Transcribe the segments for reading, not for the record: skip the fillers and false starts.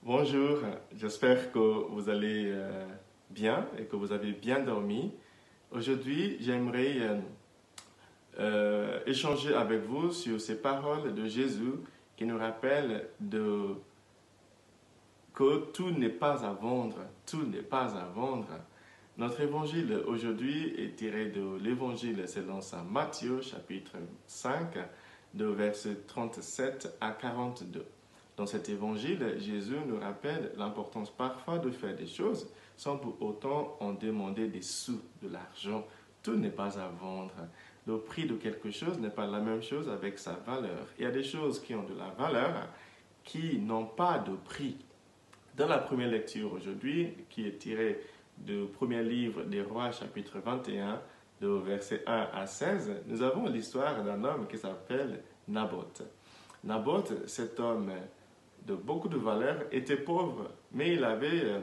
Bonjour, j'espère que vous allez bien et que vous avez bien dormi. Aujourd'hui, j'aimerais échanger avec vous sur ces paroles de Jésus qui nous rappellent que tout n'est pas à vendre, tout n'est pas à vendre. Notre évangile aujourd'hui est tiré de l'évangile selon saint Matthieu, chapitre 5, de versets 37 à 42. Dans cet évangile, Jésus nous rappelle l'importance parfois de faire des choses sans pour autant en demander des sous, de l'argent. Tout n'est pas à vendre. Le prix de quelque chose n'est pas la même chose avec sa valeur. Il y a des choses qui ont de la valeur qui n'ont pas de prix. Dans la première lecture aujourd'hui, qui est tirée du premier livre des Rois, chapitre 21, de versets 1 à 16, nous avons l'histoire d'un homme qui s'appelle Naboth. Naboth, cet homme de beaucoup de valeur, était pauvre, mais il avait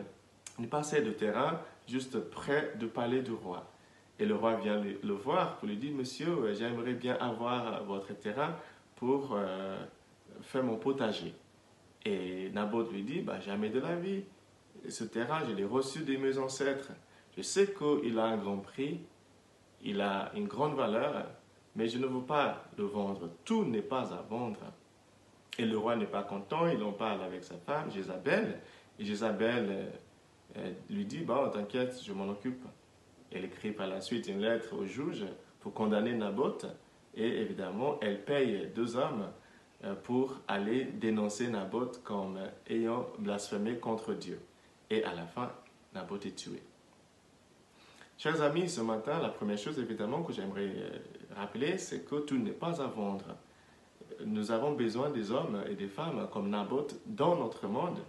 une parcelle de terrain juste près du palais du roi. Et le roi vient le voir pour lui dire, monsieur, j'aimerais bien avoir votre terrain pour faire mon potager. Et Naboth lui dit, bah, jamais de la vie. Ce terrain, je l'ai reçu de mes ancêtres. Je sais qu'il a un grand prix, il a une grande valeur, mais je ne veux pas le vendre. Tout n'est pas à vendre. Et le roi n'est pas content, il en parle avec sa femme, Jézabel. Et Jézabel lui dit, bah, t'inquiète, je m'en occupe. Elle écrit par la suite une lettre au juge pour condamner Naboth. Et évidemment, elle paye 2 hommes pour aller dénoncer Naboth comme ayant blasphémé contre Dieu. Et à la fin, Naboth est tué. Chers amis, ce matin, la première chose évidemment que j'aimerais rappeler, c'est que tout n'est pas à vendre. Nous avons besoin des hommes et des femmes comme Naboth dans notre monde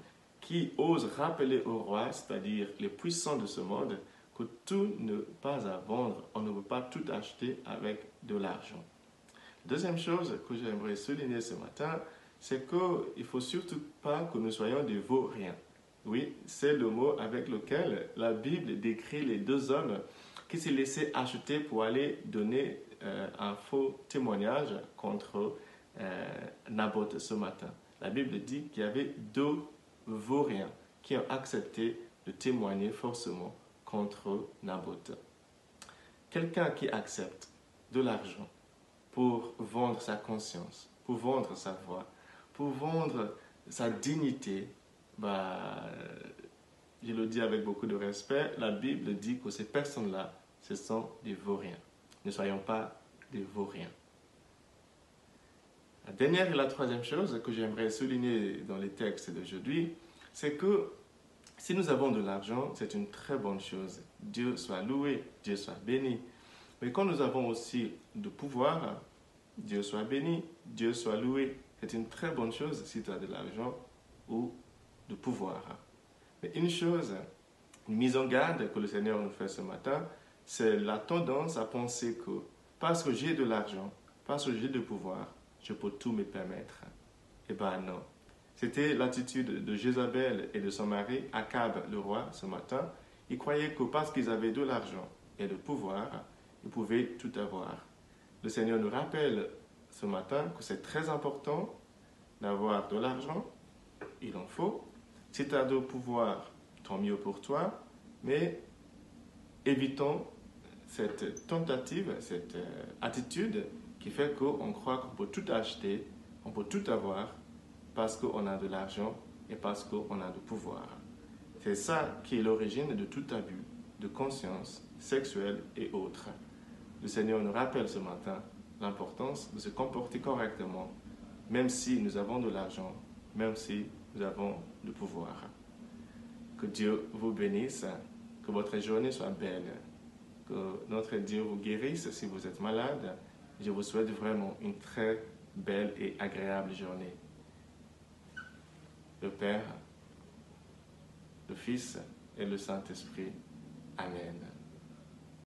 qui osent rappeler au roi, c'est-à-dire les puissants de ce monde, que tout n'est pas à vendre. On ne peut pas tout acheter avec de l'argent. Deuxième chose que j'aimerais souligner ce matin, c'est qu'il ne faut surtout pas que nous soyons des vauriens. Oui, c'est le mot avec lequel la Bible décrit les 2 hommes qui se laissaient acheter pour aller donner un faux témoignage contre Naboth ce matin. La Bible dit qu'il y avait 2 vauriens qui ont accepté de témoigner forcément contre Naboth. Quelqu'un qui accepte de l'argent pour vendre sa conscience, pour vendre sa voix, pour vendre sa dignité, bah, je le dis avec beaucoup de respect, la Bible dit que ces personnes-là, ce sont des vauriens. Ne soyons pas des vauriens. La dernière et la troisième chose que j'aimerais souligner dans les textes d'aujourd'hui, c'est que si nous avons de l'argent, c'est une très bonne chose. Dieu soit loué, Dieu soit béni. Mais quand nous avons aussi du pouvoir, Dieu soit béni, Dieu soit loué. C'est une très bonne chose si tu as de l'argent ou du pouvoir. Mais une chose, une mise en garde que le Seigneur nous fait ce matin, c'est la tendance à penser que parce que j'ai de l'argent, parce que j'ai du pouvoir, je peux tout me permettre. Eh bien non. C'était l'attitude de Jézabel et de son mari, Akab, le roi, ce matin. Ils croyaient que parce qu'ils avaient de l'argent et du pouvoir, ils pouvaient tout avoir. Le Seigneur nous rappelle ce matin que c'est très important d'avoir de l'argent, il en faut. Si tu as du pouvoir, tant mieux pour toi, mais évitons cette tentative, cette attitude qui fait qu'on croit qu'on peut tout acheter, on peut tout avoir parce qu'on a de l'argent et parce qu'on a du pouvoir. C'est ça qui est l'origine de tout abus de conscience sexuelle et autres. Le Seigneur nous rappelle ce matin l'importance de se comporter correctement, même si nous avons de l'argent, même si nous avons du pouvoir. Que Dieu vous bénisse, que votre journée soit belle, que notre Dieu vous guérisse si vous êtes malade. Je vous souhaite vraiment une très belle et agréable journée. Le Père, le Fils et le Saint-Esprit. Amen.